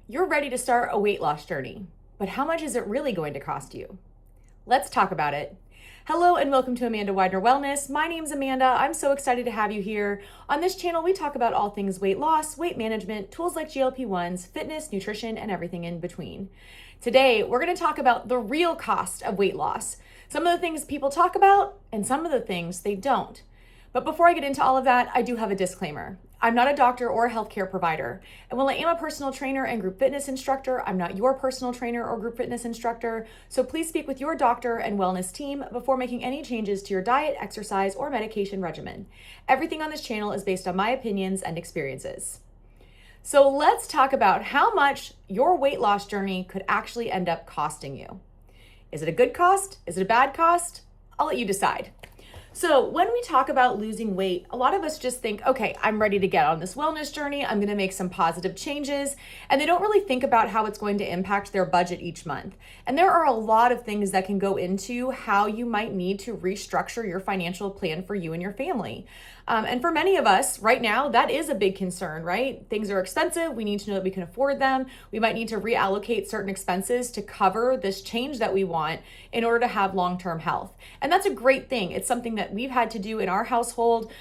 You're ready to start a weight loss journey, but how much is it really going to cost you? Let's talk about it. Hello and welcome to Amanda Widener Wellness. My name's Amanda. I'm so excited to have you here. On this channel, we talk about all things weight loss, weight management, tools like GLP-1s, fitness, nutrition, and everything in between. Today, we're going to talk about the real cost of weight loss. Some of the things people talk about and some of the things they don't. But before I get into all of that, I do have a disclaimer. I'm not a doctor or a healthcare provider. And while I am a personal trainer and group fitness instructor, I'm not your personal trainer or group fitness instructor. So please speak with your doctor and wellness team before making any changes to your diet, exercise, or medication regimen. Everything on this channel is based on my opinions and experiences. So let's talk about how much your weight loss journey could actually end up costing you. Is it a good cost? Is it a bad cost? I'll let you decide. So when we talk about losing weight, a lot of us just think, okay, I'm ready to get on this wellness journey. I'm going to make some positive changes. And they don't really think about how it's going to impact their budget each month. And there are a lot of things that can go into how you might need to restructure your financial plan for you and your family. And for many of us right now, that is a big concern, right? Things are expensive. We need to know that we can afford them. We might need to reallocate certain expenses to cover this change that we want in order to have long-term health. And that's a great thing. It's something that we've had to do in our household.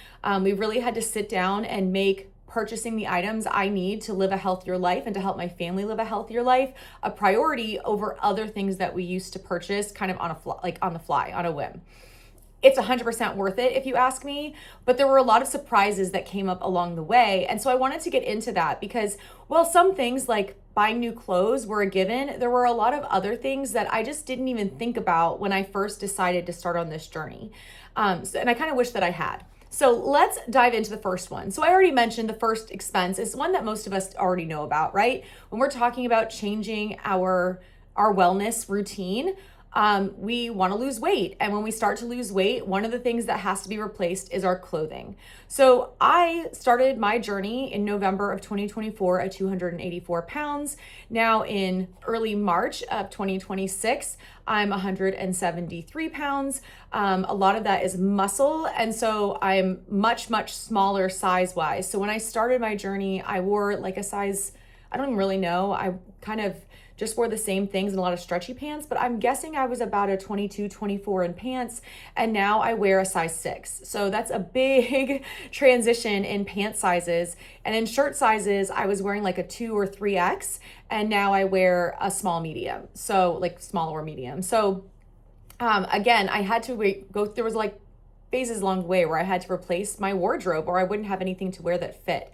We've really had to sit down and make purchasing the items I need to live a healthier life and to help my family live a healthier life a priority over other things that we used to purchase kind of on the fly, on a whim. It's 100% worth it if you ask me, but there were a lot of surprises that came up along the way. And so I wanted to get into that because, well, some things like buying new clothes were a given. There were a lot of other things that I just didn't even think about when I first decided to start on this journey. And I kind of wish that I had. So let's dive into the first one. So I already mentioned the first expense is one that most of us already know about, right? When we're talking about changing our wellness routine, we want to lose weight. And when we start to lose weight, one of the things that has to be replaced is our clothing. So I started my journey in November of 2024 at 284 pounds. Now in early March of 2026, I'm 173 pounds. A lot of that is muscle. And so I'm much, much smaller size-wise. So when I started my journey, I wore like a size, I don't even really know. I kind of just wore the same things and a lot of stretchy pants, but I'm guessing I was about a 22, 24 in pants, and now I wear a size 6. So that's a big transition in pant sizes. And in shirt sizes, I was wearing like a 2 or 3X, and now I wear a small medium, so like small or medium. So again, I had to there was like phases along the way where I had to replace my wardrobe or I wouldn't have anything to wear that fit.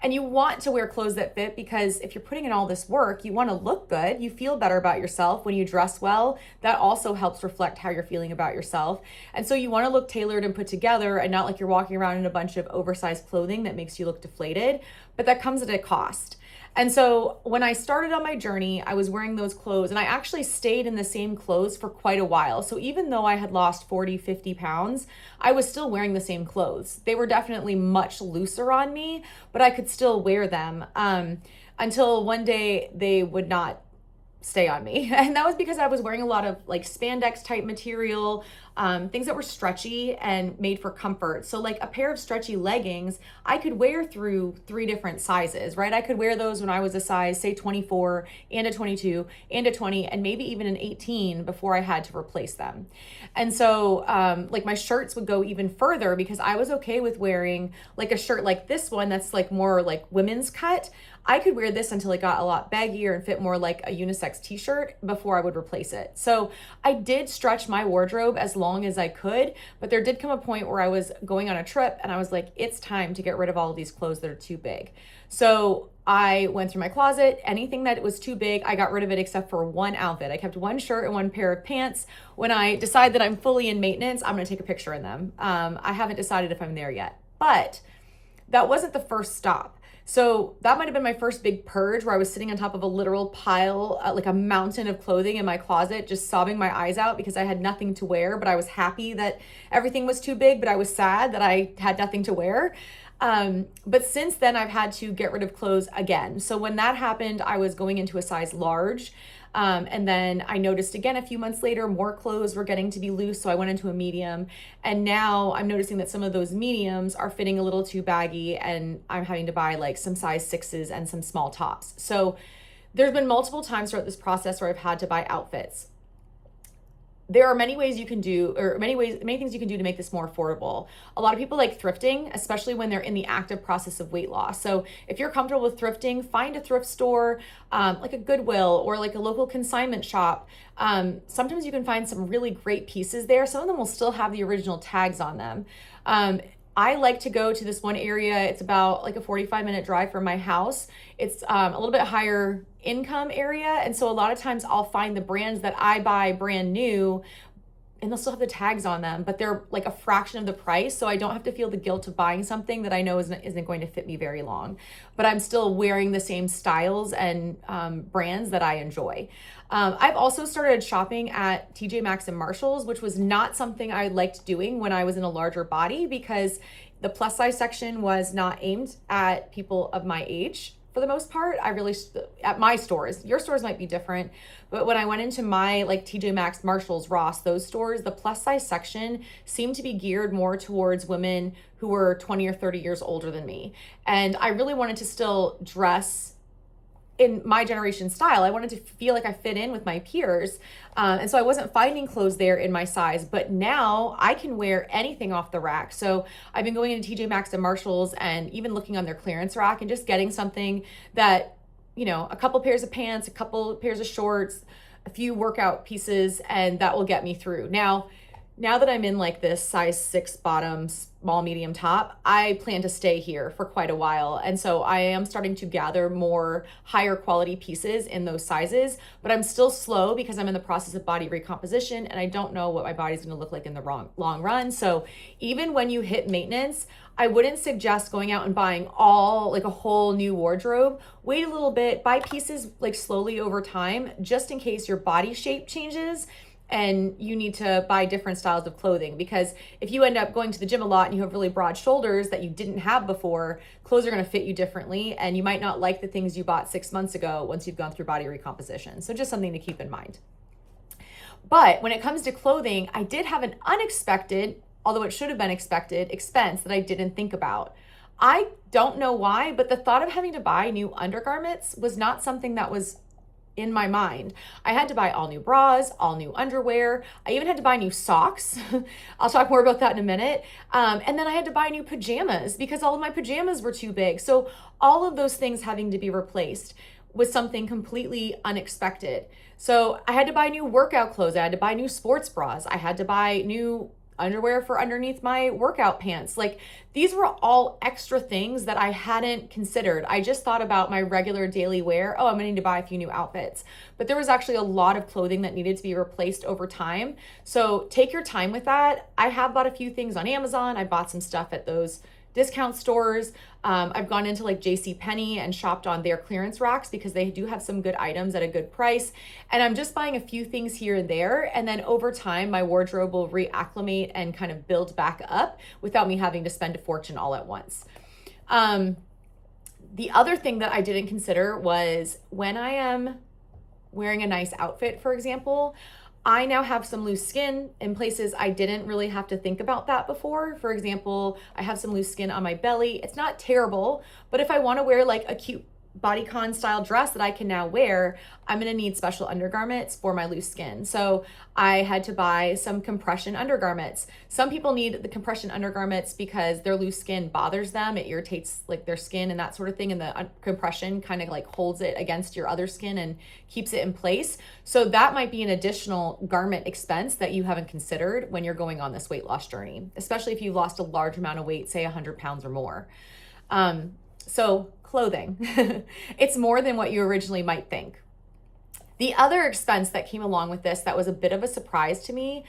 And you want to wear clothes that fit because if you're putting in all this work, you want to look good. You feel better about yourself when you dress well. That also helps reflect how you're feeling about yourself. And so you want to look tailored and put together and not like you're walking around in a bunch of oversized clothing that makes you look deflated, but that comes at a cost. And so when I started on my journey, I was wearing those clothes and I actually stayed in the same clothes for quite a while. So even though I had lost 40, 50 pounds, I was still wearing the same clothes. They were definitely much looser on me, but I could still wear them until one day they would not stay on me. And that was because I was wearing a lot of like spandex type material, things that were stretchy and made for comfort. So like a pair of stretchy leggings, I could wear through 3 different sizes, right? I could wear those when I was a size, say 24 and a 22 and a 20 and maybe even an 18 before I had to replace them. And so like my shirts would go even further because I was okay with wearing like a shirt like this one that's like more like women's cut. I could wear this until it got a lot baggier and fit more like a unisex t-shirt before I would replace it. So I did stretch my wardrobe as long as I could, but there did come a point where I was going on a trip and I was like, it's time to get rid of all of these clothes that are too big. So I went through my closet, anything that was too big, I got rid of it except for one outfit. I kept one shirt and one pair of pants. When I decide that I'm fully in maintenance, I'm gonna take a picture in them. I haven't decided if I'm there yet, but that wasn't the first stop. So that might have been my first big purge where I was sitting on top of a literal pile, like a mountain of clothing in my closet, just sobbing my eyes out because I had nothing to wear, but I was happy that everything was too big, but I was sad that I had nothing to wear. But since then I've had to get rid of clothes again. So when that happened, I was going into a size large. And then I noticed again a few months later, more clothes were getting to be loose. So I went into a medium. And now I'm noticing that some of those mediums are fitting a little too baggy and I'm having to buy like some size 6s and some small tops. So There's been multiple times throughout this process where I've had to buy outfits. There are many ways you can do, or many things you can do to make this more affordable. A lot of people like thrifting, especially when they're in the active process of weight loss. So if you're comfortable with thrifting, find a thrift store, like a Goodwill or like a local consignment shop. Sometimes you can find some really great pieces there. Some of them will still have the original tags on them. I like to go to this one area. It's about like a 45-minute drive from my house. It's a little bit higher income area. And so a lot of times I'll find the brands that I buy brand new and they'll still have the tags on them, but they're like a fraction of the price. So I don't have to feel the guilt of buying something that I know isn't going to fit me very long, but I'm still wearing the same styles and brands that I enjoy. I've also started shopping at TJ Maxx and Marshalls, which was not something I liked doing when I was in a larger body because the plus size section was not aimed at people of my age. For the most part, at my stores, your stores might be different, but when I went into my like TJ Maxx, Marshalls, Ross, those stores, the plus size section seemed to be geared more towards women who were 20 or 30 years older than me. And I really wanted to still dress in my generation style. I wanted to feel like I fit in with my peers. And so I wasn't finding clothes there in my size, but now I can wear anything off the rack. So I've been going into TJ Maxx and Marshalls and even looking on their clearance rack and just getting something that, you know, a couple pairs of pants, a couple pairs of shorts, a few workout pieces, and that will get me through. Now that I'm in like this size 6 bottom, small, medium top, I plan to stay here for quite a while. And so I am starting to gather more higher quality pieces in those sizes, but I'm still slow because I'm in the process of body recomposition and I don't know what my body's going to look like in the long run. So even when you hit maintenance, I wouldn't suggest going out and buying a whole new wardrobe. Wait a little bit, buy pieces like slowly over time, just in case your body shape changes and you need to buy different styles of clothing. Because if you end up going to the gym a lot and you have really broad shoulders that you didn't have before, clothes are going to fit you differently and you might not like the things you bought 6 months ago once you've gone through body recomposition. So just something to keep in mind. But when it comes to clothing, I did have an unexpected, although it should have been expected, expense that I didn't think about. I don't know why, but the thought of having to buy new undergarments was not something that was in my mind. I had to buy all new bras, all new underwear. I even had to buy new socks. I'll talk more about that in a minute. And then I had to buy new pajamas because all of my pajamas were too big. So all of those things having to be replaced was something completely unexpected. So I had to buy new workout clothes. I had to buy new sports bras. I had to buy new underwear for underneath my workout pants. Like, these were all extra things that I hadn't considered. I just thought about my regular daily wear. Oh, I'm gonna need to buy a few new outfits. But there was actually a lot of clothing that needed to be replaced over time. So take your time with that. I have bought a few things on Amazon. I bought some stuff at those discount stores. I've gone into like JCPenney and shopped on their clearance racks because they do have some good items at a good price. And I'm just buying a few things here and there. And then over time, my wardrobe will reacclimate and kind of build back up without me having to spend a fortune all at once. The other thing that I didn't consider was when I am wearing a nice outfit, for example, I now have some loose skin in places I didn't really have to think about that before. For example, I have some loose skin on my belly. It's not terrible, but if I want to wear like a cute bodycon style dress that I can now wear, I'm going to need special undergarments for my loose skin. So I had to buy some compression undergarments. Some people need the compression undergarments because their loose skin bothers them. It irritates like their skin and that sort of thing. And the compression kind of like holds it against your other skin and keeps it in place. So that might be an additional garment expense that you haven't considered when you're going on this weight loss journey, especially if you lost a large amount of weight, say 100 pounds or more. So clothing, it's more than what you originally might think. The other expense that came along with this that was a bit of a surprise to me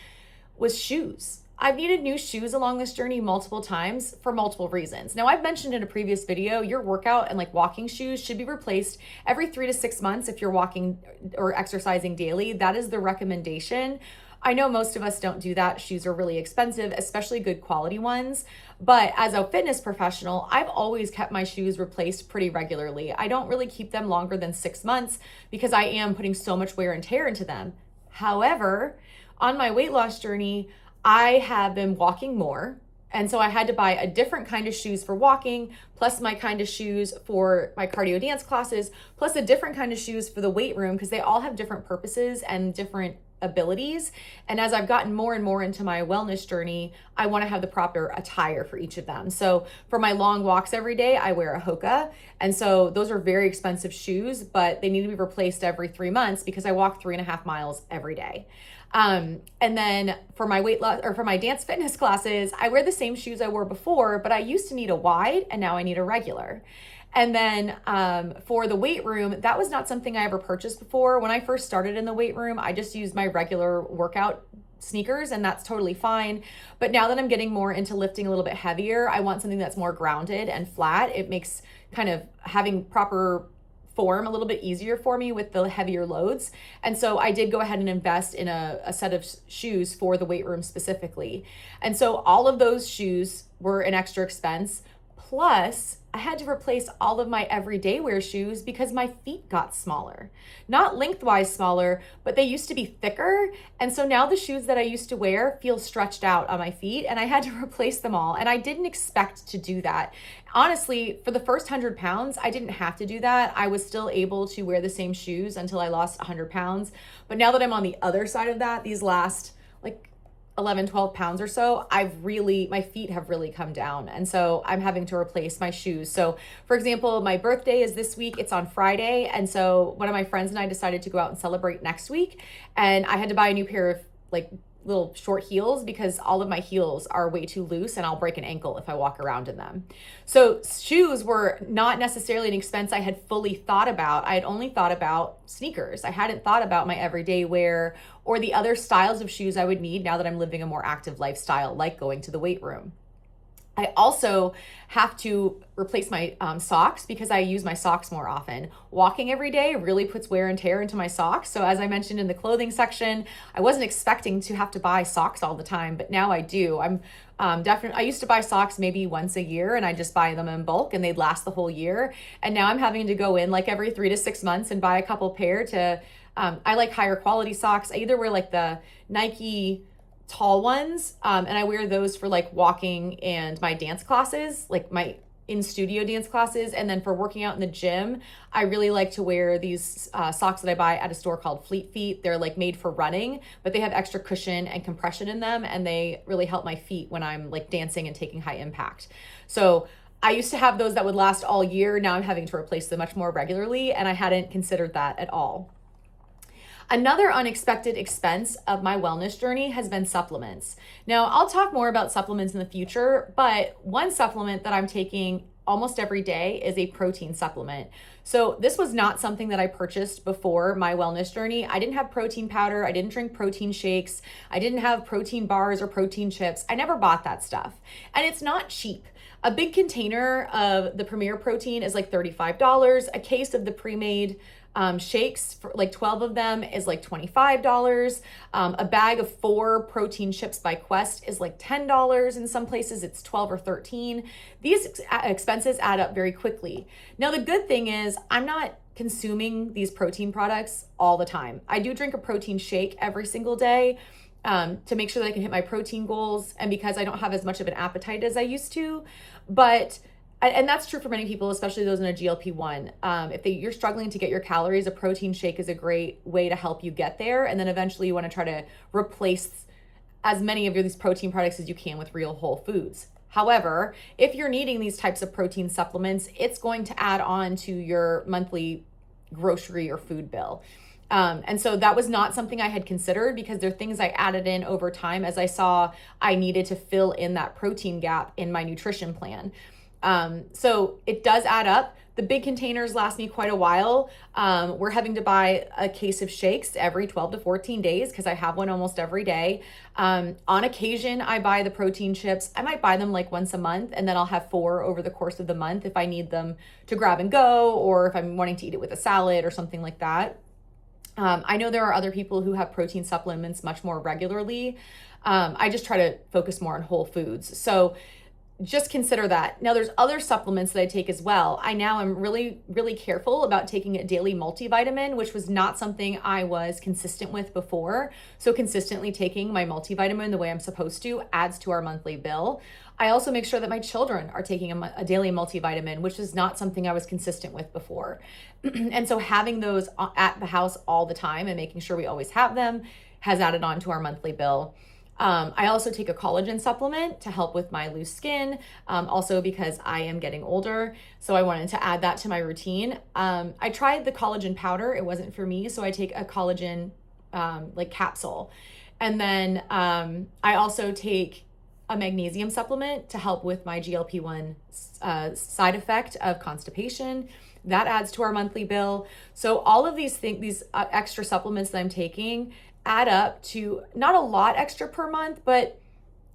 was shoes. I've needed new shoes along this journey multiple times for multiple reasons. Now, I've mentioned in a previous video, your workout and like walking shoes should be replaced every 3 to 6 months if you're walking or exercising daily. That is the recommendation. I know most of us don't do that. Shoes are really expensive, especially good quality ones. But as a fitness professional, I've always kept my shoes replaced pretty regularly. I don't really keep them longer than 6 months because I am putting so much wear and tear into them. However, on my weight loss journey, I have been walking more And so I had to buy a different kind of shoes for walking, plus my kind of shoes for my cardio dance classes, plus a different kind of shoes for the weight room, because they all have different purposes and different abilities. And as I've gotten more and more into my wellness journey, I want to have the proper attire for each of them. So for my long walks every day, I wear a Hoka. And so those are very expensive shoes, but they need to be replaced every 3 months because I walk 3.5 miles every day. And then for my weight loss or for my dance fitness classes, I wear the same shoes I wore before, but I used to need a wide and now I need a regular. And then for the weight room, that was not something I ever purchased before. When I first started in the weight room, I just used my regular workout sneakers, and that's totally fine. But now that I'm getting more into lifting a little bit heavier, I want something that's more grounded and flat. It makes kind of having proper form a little bit easier for me with the heavier loads. And so I did go ahead and invest in a set of shoes for the weight room specifically. And so all of those shoes were an extra expense. Plus, I had to replace all of my everyday wear shoes because my feet got smaller. Not lengthwise smaller, but they used to be thicker. And so now the shoes that I used to wear feel stretched out on my feet, and I had to replace them all. And I didn't expect to do that. Honestly, for the first 100 pounds, I didn't have to do that. I was still able to wear the same shoes until I lost 100 pounds. But now that I'm on the other side of that, these last 11, 12 pounds or so, my feet have really come down. And so I'm having to replace my shoes. So for example, my birthday is this week, it's on Friday. And so one of my friends and I decided to go out and celebrate next week. And I had to buy a new pair of little short heels because all of my heels are way too loose and I'll break an ankle if I walk around in them. So shoes were not necessarily an expense I had fully thought about. I had only thought about sneakers. I hadn't thought about my everyday wear or the other styles of shoes I would need now that I'm living a more active lifestyle, like going to the weight room. I also have to replace my socks because I use my socks more often. Walking every day really puts wear and tear into my socks. So as I mentioned in the clothing section, I wasn't expecting to have to buy socks all the time, but now I do. I used to buy socks maybe once a year and I just buy them in bulk and they'd last the whole year. And now I'm having to go in every 3 to 6 months and buy a couple pair to, I like higher quality socks. I either wear the Nike tall ones, and I wear those for walking and my dance classes, my in-studio dance classes. And then for working out in the gym, I really like to wear these socks that I buy at a store called Fleet Feet. They're made for running, but they have extra cushion and compression in them, and they really help my feet when I'm dancing and taking high impact. So I used to have those that would last all year. Now I'm having to replace them much more regularly, and I hadn't considered that at all. Another unexpected expense of my wellness journey has been supplements. Now, I'll talk more about supplements in the future, but one supplement that I'm taking almost every day is a protein supplement. So this was not something that I purchased before my wellness journey. I didn't have protein powder. I didn't drink protein shakes. I didn't have protein bars or protein chips. I never bought that stuff. And it's not cheap. A big container of the Premier Protein is $35. A case of the pre-made shakes, for 12 of them, is $25. A bag of 4 protein chips by Quest is $10. In some places it's 12 or 13. These expenses add up very quickly. Now the good thing is I'm not consuming these protein products all the time. I do drink a protein shake every single day to make sure that I can hit my protein goals, and because I don't have as much of an appetite as I used to. And that's true for many people, especially those in a GLP-1. If you're struggling to get your calories, a protein shake is a great way to help you get there. And then eventually you want to try to replace as many of these protein products as you can with real whole foods. However, if you're needing these types of protein supplements, it's going to add on to your monthly grocery or food bill. And so that was not something I had considered because they're things I added in over time as I saw I needed to fill in that protein gap in my nutrition plan. So it does add up. The big containers last me quite a while. We're having to buy a case of shakes every 12 to 14 days because I have one almost every day. On occasion, I buy the protein chips. I might buy them once a month, and then I'll have 4 over the course of the month if I need them to grab and go, or if I'm wanting to eat it with a salad or something like that. I know there are other people who have protein supplements much more regularly. I just try to focus more on whole foods. So just consider that. Now there's other supplements that I take as well. I now am really, really careful about taking a daily multivitamin, which was not something I was consistent with before. So consistently taking my multivitamin the way I'm supposed to adds to our monthly bill. I also make sure that my children are taking a daily multivitamin, which is not something I was consistent with before. And so having those at the house all the time and making sure we always have them has added on to our monthly bill. I also take a collagen supplement to help with my loose skin, also because I am getting older. So I wanted to add that to my routine. I tried the collagen powder. It wasn't for me. So I take a collagen like capsule. And then I also take a magnesium supplement to help with my GLP-1 side effect of constipation. That adds to our monthly bill. So all of these things, these extra supplements that I'm taking add up to not a lot extra per month, but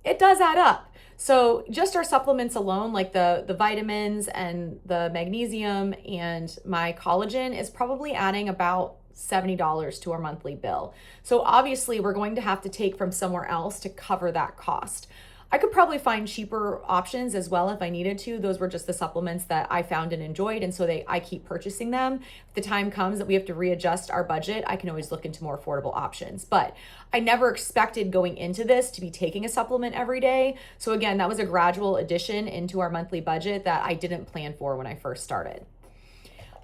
it does add up. So just our supplements alone, like the vitamins and the magnesium and my collagen, is probably adding about $70 to our monthly bill. So obviously we're going to have to take from somewhere else to cover that cost. I could probably find cheaper options as well if I needed to. Those were just the supplements that I found and enjoyed, and so I keep purchasing them. If the time comes that we have to readjust our budget, I can always look into more affordable options. But I never expected going into this to be taking a supplement every day. So again, that was a gradual addition into our monthly budget that I didn't plan for when I first started.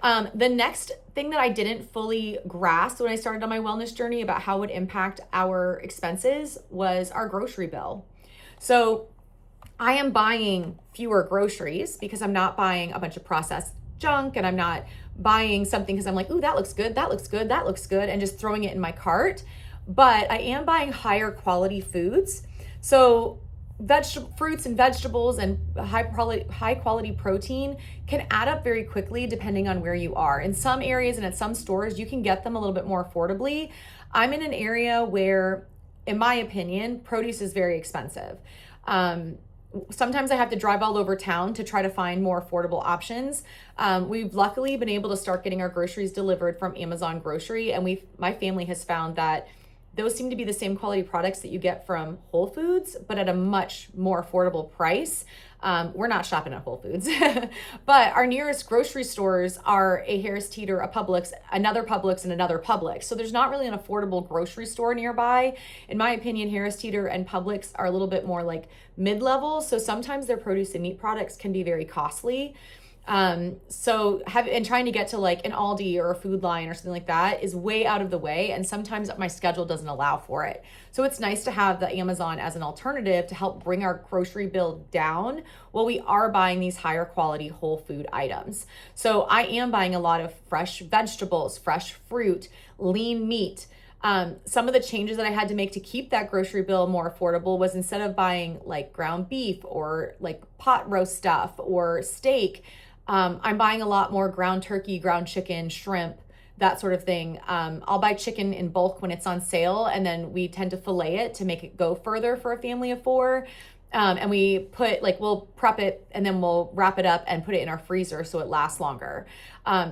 The next thing that I didn't fully grasp when I started on my wellness journey about how it would impact our expenses was our grocery bill. So I am buying fewer groceries because I'm not buying a bunch of processed junk, and I'm not buying something because I'm like, ooh, that looks good, that looks good, that looks good, and just throwing it in my cart. But I am buying higher quality foods. So fruits and vegetables and high quality protein can add up very quickly depending on where you are. In some areas and at some stores, you can get them a little bit more affordably. I'm in an area where, in my opinion, produce is very expensive. Sometimes I have to drive all over town to try to find more affordable options. We've luckily been able to start getting our groceries delivered from Amazon Grocery, and my family has found that those seem to be the same quality products that you get from Whole Foods, but at a much more affordable price. We're not shopping at Whole Foods, but our nearest grocery stores are a Harris Teeter, a Publix, another Publix, and another Publix. So there's not really an affordable grocery store nearby. In my opinion, Harris Teeter and Publix are a little bit more like mid-level. So sometimes their produce and meat products can be very costly. And trying to get to like an Aldi or a Food Line or something like that is way out of the way, and sometimes my schedule doesn't allow for it. So it's nice to have the Amazon as an alternative to help bring our grocery bill down while we are buying these higher quality whole food items. So I am buying a lot of fresh vegetables, fresh fruit, lean meat. Some of the changes that I had to make to keep that grocery bill more affordable was, instead of buying like ground beef or like pot roast stuff or steak, I'm buying a lot more ground turkey, ground chicken, shrimp, that sort of thing. I'll buy chicken in bulk when it's on sale, and then we tend to fillet it to make it go further for a family of 4. And we'll prep it and then we'll wrap it up and put it in our freezer so it lasts longer.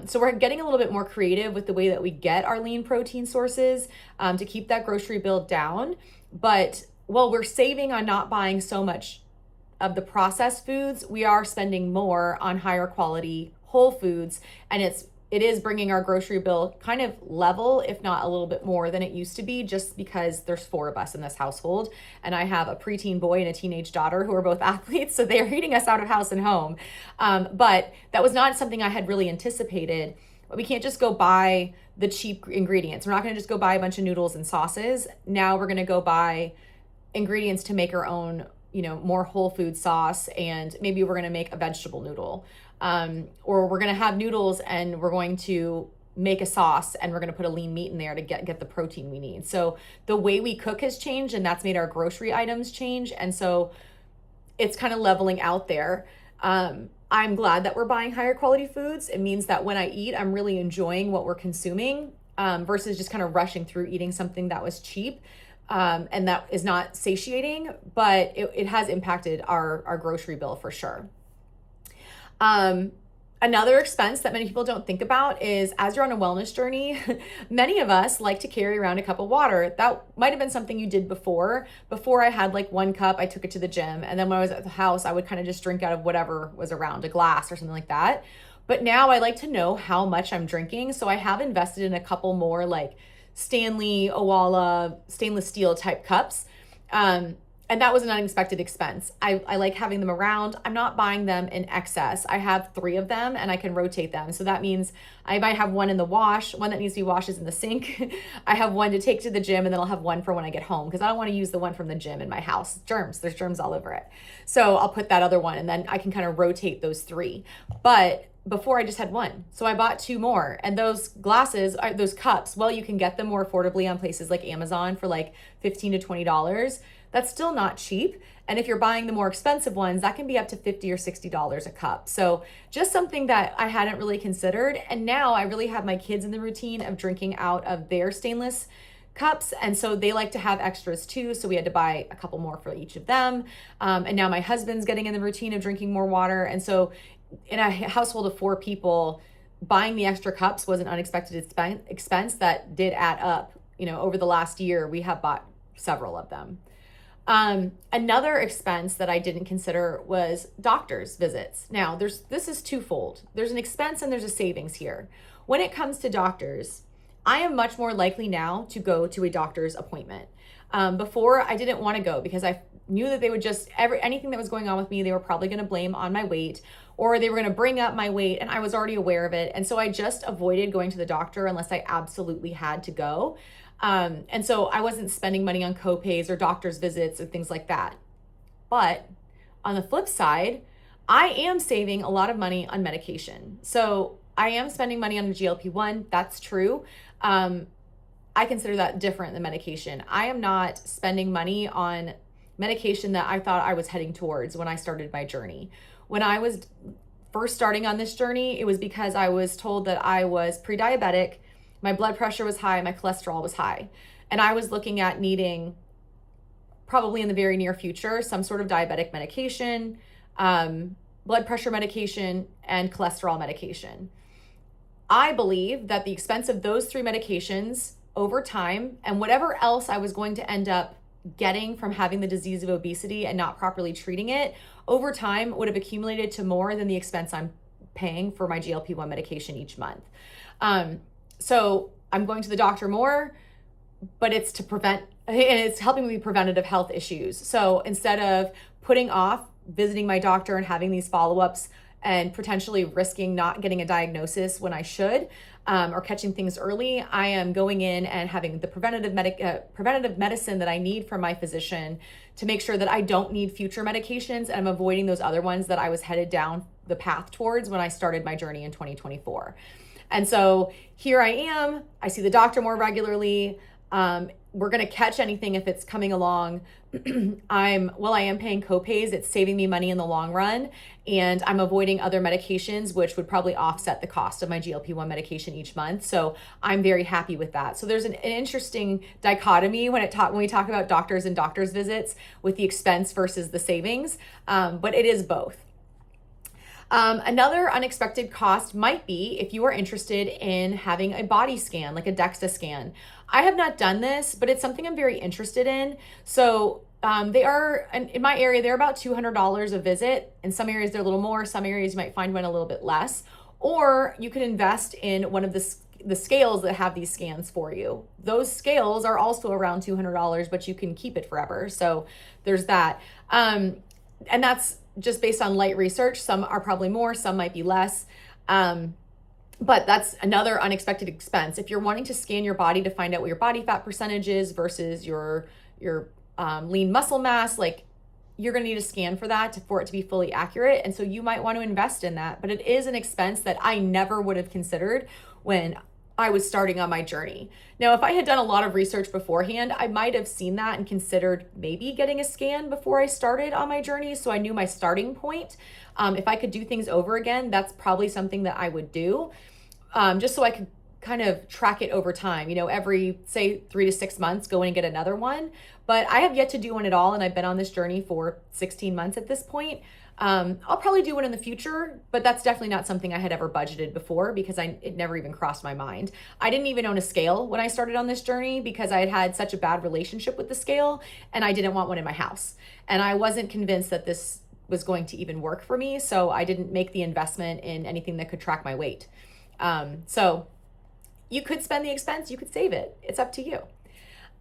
So we're getting a little bit more creative with the way that we get our lean protein sources to keep that grocery bill down. But while we're saving on not buying so much of the processed foods, we are spending more on higher quality whole foods, and it is bringing our grocery bill kind of level, if not a little bit more than it used to be, just because there's 4 of us in this household, and I have a preteen boy and a teenage daughter who are both athletes, so they are eating us out of house and home. But that was not something I had really anticipated. We can't just go buy the cheap ingredients. We're not going to just go buy a bunch of noodles and sauces. Now we're going to go buy ingredients to make our own, more whole food sauce, and maybe we're going to make a vegetable noodle, or we're going to have noodles and we're going to make a sauce and we're going to put a lean meat in there to get the protein we need. So the way we cook has changed, and that's made our grocery items change. And so it's kind of leveling out there. I'm glad that we're buying higher quality foods. It means that when I eat, I'm really enjoying what we're consuming, versus just kind of rushing through eating something that was cheap. And that is not satiating, but it has impacted our grocery bill for sure. Another expense that many people don't think about is as you're on a wellness journey, many of us like to carry around a cup of water. That might have been something you did before. Before I had like one cup, I took it to the gym. And then when I was at the house, I would kind of just drink out of whatever was around, a glass or something like that. But now I like to know how much I'm drinking. So I have invested in a couple more like Stanley, Owala, stainless steel type cups. And that was an unexpected expense. I like having them around. I'm not buying them in excess. I have 3 of them and I can rotate them. So that means I might have one in the wash, one that needs to be washed is in the sink. I have one to take to the gym, and then I'll have one for when I get home because I don't want to use the one from the gym in my house. Germs, there's germs all over it. So I'll put that other one and then I can kind of rotate those 3. But before I just had one. So I bought 2 more, and those glasses, those cups, well, you can get them more affordably on places like Amazon for like $15 to $20. That's still not cheap. And if you're buying the more expensive ones, that can be up to $50 or $60 a cup. So just something that I hadn't really considered. And now I really have my kids in the routine of drinking out of their stainless cups. And so they like to have extras too. So we had to buy a couple more for each of them. And now my husband's getting in the routine of drinking more water. And so in a household of 4 people, buying the extra cups was an unexpected expense that did add up. You know, over the last year, we have bought several of them. Another expense that I didn't consider was doctor's visits. Now, this is twofold. There's an expense and there's a savings here. When it comes to doctors, I am much more likely now to go to a doctor's appointment. Before, I didn't want to go because I knew that they would just, anything that was going on with me, they were probably going to blame on my weight, or they were going to bring up my weight, and I was already aware of it. And so I just avoided going to the doctor unless I absolutely had to go. And so I wasn't spending money on copays or doctor's visits and things like that. But on the flip side, I am saving a lot of money on medication. So I am spending money on the GLP-1. That's true. I consider that different than medication. I am not spending money on medication that I thought I was heading towards when I started my journey. When I was first starting on this journey, it was because I was told that I was pre-diabetic, my blood pressure was high, my cholesterol was high, and I was looking at needing, probably in the very near future, some sort of diabetic medication, blood pressure medication, and cholesterol medication. I believe that the expense of those 3 medications over time, and whatever else I was going to end up getting from having the disease of obesity and not properly treating it, over time would have accumulated to more than the expense I'm paying for my GLP-1 medication each month. So I'm going to the doctor more, but it's to prevent, and it's helping me with preventative health issues. So instead of putting off visiting my doctor and having these follow-ups and potentially risking not getting a diagnosis when I should, or catching things early, I am going in and having the preventative medicine that I need from my physician to make sure that I don't need future medications, and I'm avoiding those other ones that I was headed down the path towards when I started my journey in 2024. And so here I am, I see the doctor more regularly. We're going to catch anything if it's coming along. I am paying copays. It's saving me money in the long run. And I'm avoiding other medications, which would probably offset the cost of my GLP-1 medication each month. So I'm very happy with that. So there's an interesting dichotomy when we talk about doctors and doctor's visits with the expense versus the savings. But it is both. Another unexpected cost might be if you are interested in having a body scan, like a DEXA scan. I have not done this, but it's something I'm very interested in. So they are, in my area, they're about $200 a visit. In some areas, they're a little more. Some areas you might find one a little bit less. Or you could invest in one of the scales that have these scans for you. Those scales are also around $200, but you can keep it forever. So there's that. And that's just based on light research. Some are probably more, some might be less. But that's another unexpected expense. If you're wanting to scan your body to find out what your body fat percentage is versus your lean muscle mass, like you're going to need a scan for that for it to be fully accurate. And so you might want to invest in that, but it is an expense that I never would have considered when I was starting on my journey. Now, if I had done a lot of research beforehand, I might have seen that and considered maybe getting a scan before I started on my journey. So I knew my starting point. If I could do things over again, that's probably something that I would do, just so I could kind of track it over time, every, say, 3 to 6 months, go in and get another one. But I have yet to do one at all. And I've been on this journey for 16 months at this point. I'll probably do one in the future, but that's definitely not something I had ever budgeted before because it never even crossed my mind. I didn't even own a scale when I started on this journey because I had had such a bad relationship with the scale and I didn't want one in my house. And I wasn't convinced that this was going to even work for me. So I didn't make the investment in anything that could track my weight. So you could spend the expense, you could save it. It's up to you.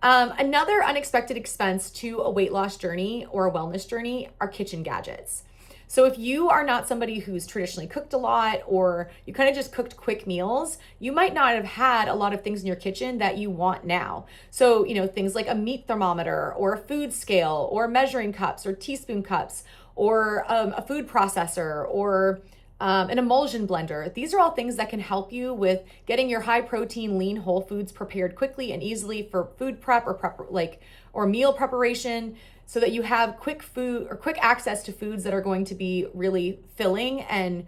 Another unexpected expense to a weight loss journey or a wellness journey are kitchen gadgets. So if you are not somebody who's traditionally cooked a lot or you kind of just cooked quick meals, you might not have had a lot of things in your kitchen that you want now. So, things like a meat thermometer or a food scale or measuring cups or teaspoon cups or a food processor or an emulsion blender. These are all things that can help you with getting your high protein, lean whole foods prepared quickly and easily for food prep or meal preparation, so that you have quick food or quick access to foods that are going to be really filling and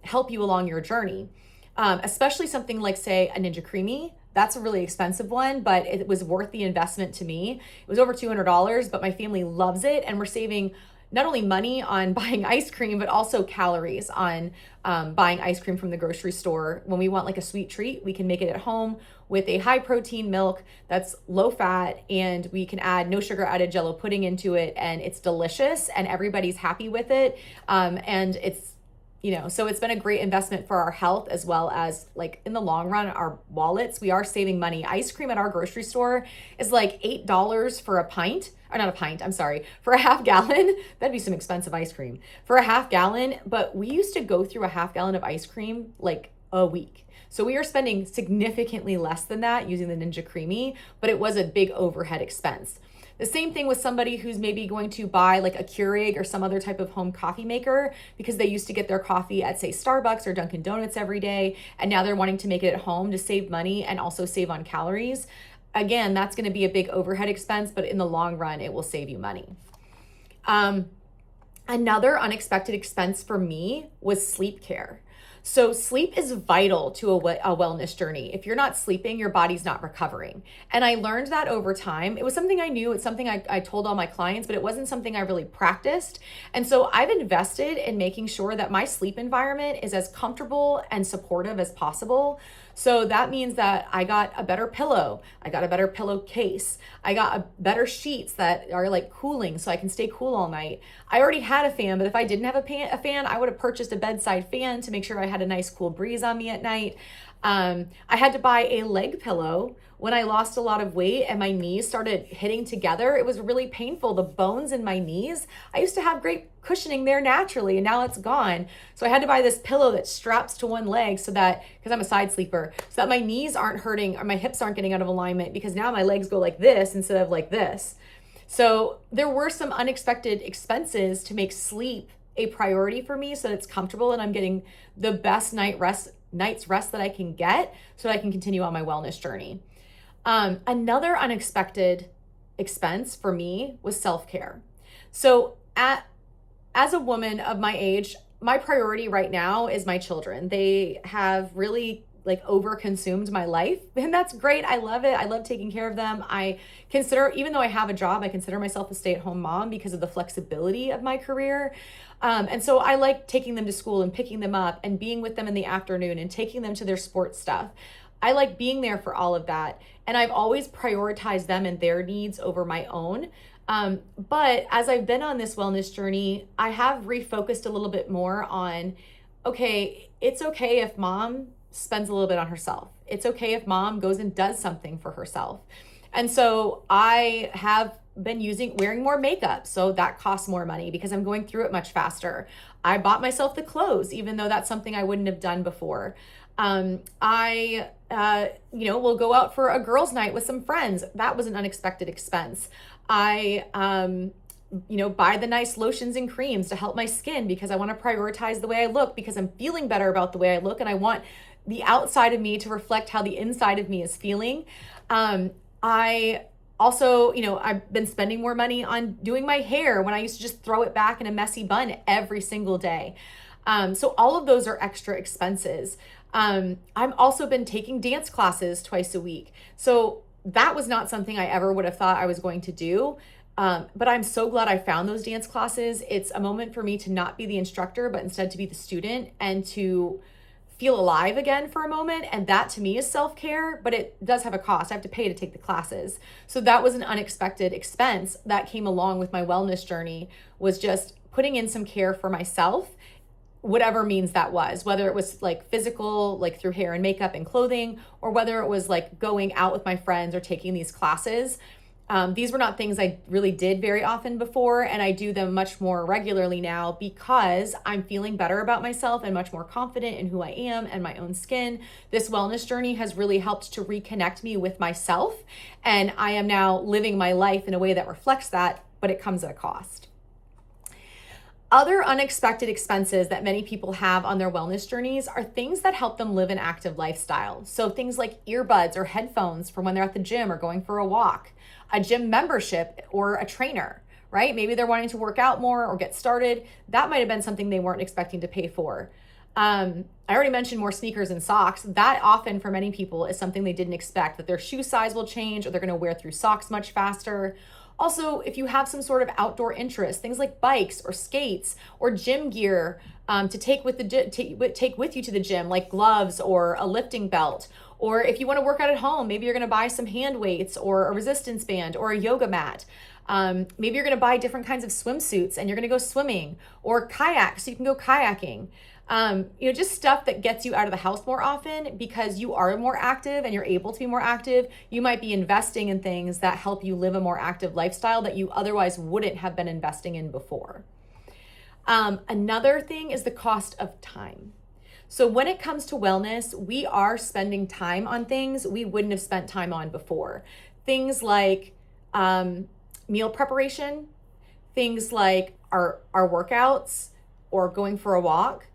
help you along your journey. Especially something like, say, a Ninja Creamy. That's a really expensive one, but it was worth the investment to me. It was over $200, but my family loves it, and we're saving not only money on buying ice cream, but also calories on buying ice cream from the grocery store. When we want like a sweet treat, we can make it at home with a high protein milk that's low fat, and we can add no sugar added Jello pudding into it, and it's delicious and everybody's happy with it. And it's, so it's been a great investment for our health as well as like in the long run, our wallets. We are saving money. Ice cream at our grocery store is like $8 for a pint. Or not a pint, I'm sorry, for a half gallon. That'd be some expensive ice cream for a half gallon. But we used to go through a half gallon of ice cream like a week. So we are spending significantly less than that using the Ninja Creamy, but it was a big overhead expense. The same thing with somebody who's maybe going to buy like a Keurig or some other type of home coffee maker because they used to get their coffee at, say, Starbucks or Dunkin' Donuts every day, and now they're wanting to make it at home to save money and also save on calories. Again, that's going to be a big overhead expense, but in the long run, it will save you money. Another unexpected expense for me was sleep care. So sleep is vital to a wellness journey. If you're not sleeping, your body's not recovering. And I learned that over time. It was something I knew. It's something I told all my clients, but it wasn't something I really practiced. And so I've invested in making sure that my sleep environment is as comfortable and supportive as possible. So that means that I got a better pillow. I got a better pillowcase. I got better sheets that are like cooling so I can stay cool all night. I already had a fan, but if I didn't have a fan, I would have purchased a bedside fan to make sure I had a nice cool breeze on me at night. I had to buy a leg pillow when I lost a lot of weight and my knees started hitting together. It was really painful. The bones in my knees, I used to have great cushioning there naturally, and now it's gone. So I had to buy this pillow that straps to one leg so that, because I'm a side sleeper, so that my knees aren't hurting or my hips aren't getting out of alignment, because now my legs go like this instead of like this. So there were some unexpected expenses to make sleep a priority for me so that it's comfortable and I'm getting the best night's rest that I can get so that I can continue on my wellness journey. Another unexpected expense for me was self-care. So as a woman of my age, my priority right now is my children. They have really like over-consumed my life, and that's great. I love it. I love taking care of them. I consider, even though I have a job, I consider myself a stay-at-home mom because of the flexibility of my career. And so I like taking them to school and picking them up and being with them in the afternoon and taking them to their sports stuff. I like being there for all of that. And I've always prioritized them and their needs over my own. But as I've been on this wellness journey, I have refocused a little bit more on, okay, it's okay if mom spends a little bit on herself. It's okay if mom goes and does something for herself. And so I have been wearing more makeup. So that costs more money because I'm going through it much faster. I bought myself the clothes, even though that's something I wouldn't have done before. I will go out for a girls' night with some friends. That was an unexpected expense. I, buy the nice lotions and creams to help my skin because I want to prioritize the way I look because I'm feeling better about the way I look and I want the outside of me to reflect how the inside of me is feeling. I also, I've been spending more money on doing my hair when I used to just throw it back in a messy bun every single day. So all of those are extra expenses. I've also been taking dance classes twice a week. So that was not something I ever would have thought I was going to do. But I'm so glad I found those dance classes. It's a moment for me to not be the instructor, but instead to be the student and to feel alive again for a moment. And that to me is self-care, but it does have a cost. I have to pay to take the classes. So that was an unexpected expense that came along with my wellness journey, was just putting in some care for myself, whatever means that was, whether it was like physical, like through hair and makeup and clothing, or whether it was like going out with my friends or taking these classes. These were not things I really did very often before, and I do them much more regularly now because I'm feeling better about myself and much more confident in who I am and my own skin. This wellness journey has really helped to reconnect me with myself, and I am now living my life in a way that reflects that, but it comes at a cost. Other unexpected expenses that many people have on their wellness journeys are things that help them live an active lifestyle. So things like earbuds or headphones for when they're at the gym or going for a walk, a gym membership or a trainer, right? Maybe they're wanting to work out more or get started. That might have been something they weren't expecting to pay for. I already mentioned more sneakers and socks. That often for many people is something they didn't expect, that their shoe size will change or they're going to wear through socks much faster. Also, if you have some sort of outdoor interest, things like bikes or skates or gym gear to take with you to the gym, like gloves or a lifting belt. Or if you want to work out at home, maybe you're going to buy some hand weights or a resistance band or a yoga mat. Maybe you're going to buy different kinds of swimsuits and you're going to go swimming, or kayak so you can go kayaking. Just stuff that gets you out of the house more often because you are more active and you're able to be more active. You might be investing in things that help you live a more active lifestyle that you otherwise wouldn't have been investing in before. Another thing is the cost of time. So when it comes to wellness, we are spending time on things we wouldn't have spent time on before. Things like meal preparation, things like our workouts or going for a walk,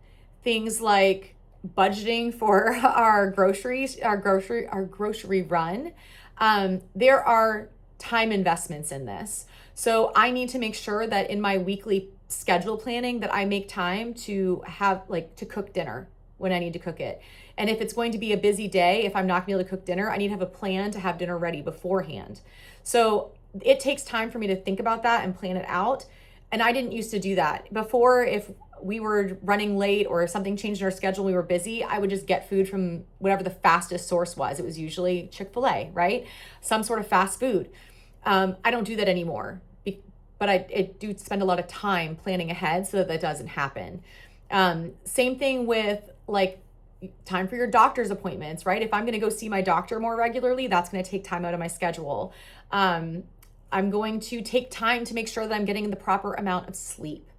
things like budgeting for our groceries, our grocery run. There are time investments in this. So I need to make sure that in my weekly schedule planning that I make time to have to cook dinner when I need to cook it. And if it's going to be a busy day, if I'm not gonna be able to cook dinner, I need to have a plan to have dinner ready beforehand. So it takes time for me to think about that and plan it out. And I didn't used to do that. Before, if we were running late or if something changed in our schedule, we were busy, I would just get food from whatever the fastest source was. It was usually Chick-fil-A, right? Some sort of fast food. I don't do that anymore, but I do spend a lot of time planning ahead so that doesn't happen. Same thing with time for your doctor's appointments, right? If I'm going to go see my doctor more regularly, that's going to take time out of my schedule. I'm going to take time to make sure that I'm getting the proper amount of sleep.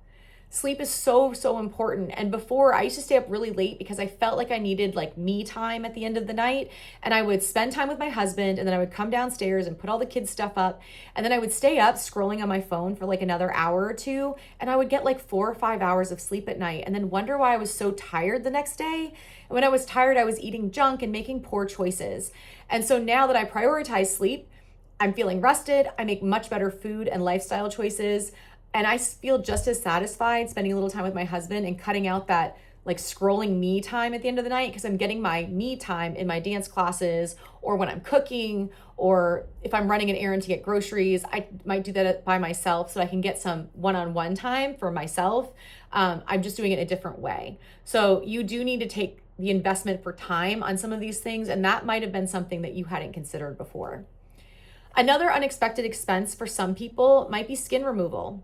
Sleep is so, so important. And before, I used to stay up really late because I felt like I needed me time at the end of the night. And I would spend time with my husband, and then I would come downstairs and put all the kids' stuff up. And then I would stay up scrolling on my phone for another hour or two. And I would get 4 or 5 hours of sleep at night and then wonder why I was so tired the next day. And when I was tired, I was eating junk and making poor choices. And so now that I prioritize sleep, I'm feeling rested. I make much better food and lifestyle choices. And I feel just as satisfied spending a little time with my husband and cutting out that scrolling me time at the end of the night, because I'm getting my me time in my dance classes or when I'm cooking, or if I'm running an errand to get groceries. I might do that by myself so I can get some one-on-one time for myself. I'm just doing it a different way. So you do need to take the investment for time on some of these things, and that might have been something that you hadn't considered before. Another unexpected expense for some people might be skin removal.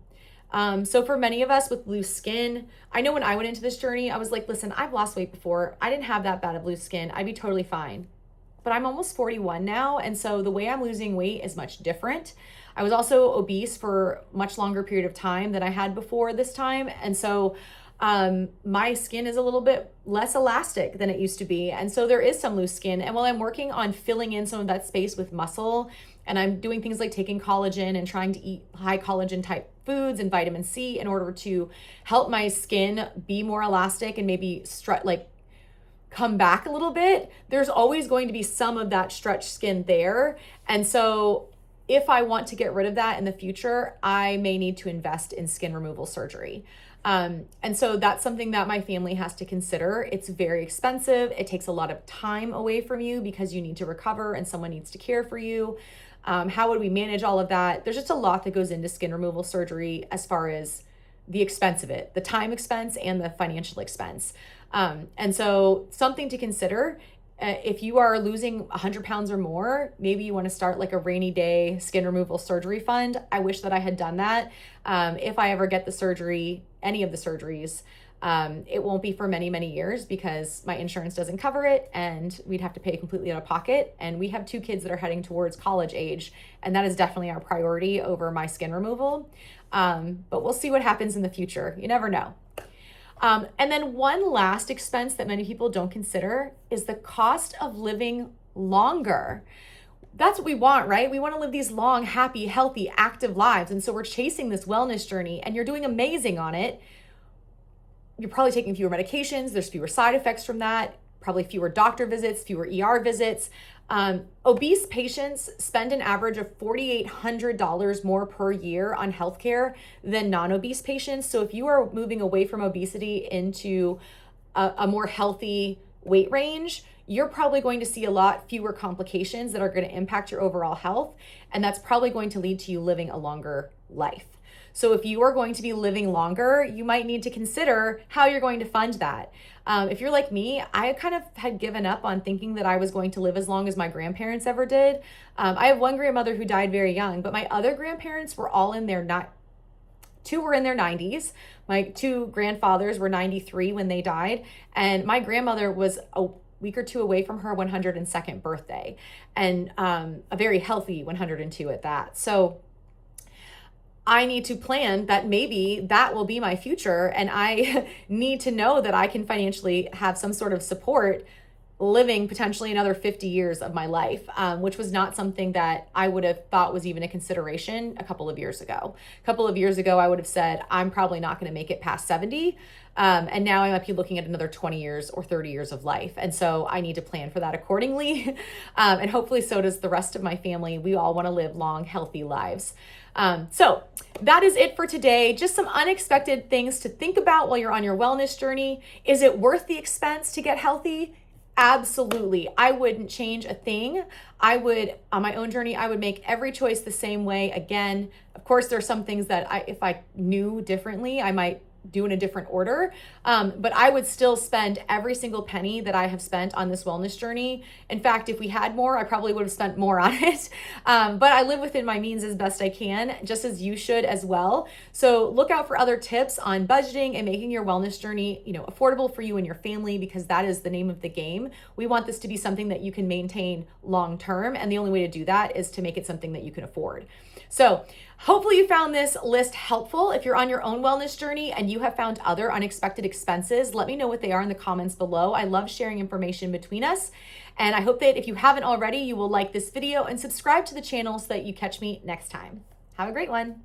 So for many of us with loose skin, I know when I went into this journey, I was like, listen, I've lost weight before. I didn't have that bad of loose skin. I'd be totally fine. But I'm almost 41 now. And so the way I'm losing weight is much different. I was also obese for a much longer period of time than I had before this time. And so my skin is a little bit less elastic than it used to be. And so there is some loose skin. And while I'm working on filling in some of that space with muscle, and I'm doing things like taking collagen and trying to eat high collagen type foods and vitamin C in order to help my skin be more elastic and maybe come back a little bit, there's always going to be some of that stretched skin there. And so if I want to get rid of that in the future, I may need to invest in skin removal surgery. And so that's something that my family has to consider. It's very expensive. It takes a lot of time away from you because you need to recover and someone needs to care for you. How would we manage all of that? There's just a lot that goes into skin removal surgery as far as the expense of it, the time expense and the financial expense. And so something to consider. If you are losing 100 pounds or more, maybe you want to start like a rainy day skin removal surgery fund. I wish that I had done that. If I ever get the surgery, any of the surgeries, it won't be for many, many years because my insurance doesn't cover it and we'd have to pay completely out of pocket. And we have 2 kids that are heading towards college age. And that is definitely our priority over my skin removal. But we'll see what happens in the future. You never know. And then one last expense that many people don't consider is the cost of living longer. That's what we want, right? We want to live these long, happy, healthy, active lives. And so we're chasing this wellness journey and you're doing amazing on it. You're probably taking fewer medications. There's fewer side effects from that, probably fewer doctor visits, fewer ER visits. Obese patients spend an average of $4,800 more per year on healthcare than non-obese patients. So if you are moving away from obesity into a more healthy weight range, you're probably going to see a lot fewer complications that are going to impact your overall health. And that's probably going to lead to you living a longer life. So if you are going to be living longer, you might need to consider how you're going to fund that. If you're like me, I kind of had given up on thinking that I was going to live as long as my grandparents ever did. I have one grandmother who died very young, but my other grandparents were all in their 2 were in their 90s. My 2 grandfathers were 93 when they died. And my grandmother was a week or 2 away from her 102nd birthday, and a very healthy 102 at that. So I need to plan that maybe that will be my future. And I need to know that I can financially have some sort of support living potentially another 50 years of my life, which was not something that I would have thought was even a consideration a couple of years ago. A couple of years ago, I would have said, I'm probably not going to make it past 70. And now I might be looking at another 20 years or 30 years of life. And so I need to plan for that accordingly. And hopefully so does the rest of my family. We all want to live long, healthy lives. So that is it for today. Just some unexpected things to think about while you're on your wellness journey. Is it worth the expense to get healthy? Absolutely. I wouldn't change a thing. I would, on my own journey, I would make every choice the same way again. Of course, there are some things that if I knew differently, I might do in a different order. But I would still spend every single penny that I have spent on this wellness journey. In fact, if we had more, I probably would have spent more on it. But I live within my means as best I can, just as you should as well. So look out for other tips on budgeting and making your wellness journey, affordable for you and your family, because that is the name of the game. We want this to be something that you can maintain long term. And the only way to do that is to make it something that you can afford. So hopefully you found this list helpful. If you're on your own wellness journey and you have found other unexpected expenses, let me know what they are in the comments below. I love sharing information between us. And I hope that if you haven't already, you will like this video and subscribe to the channel so that you catch me next time. Have a great one.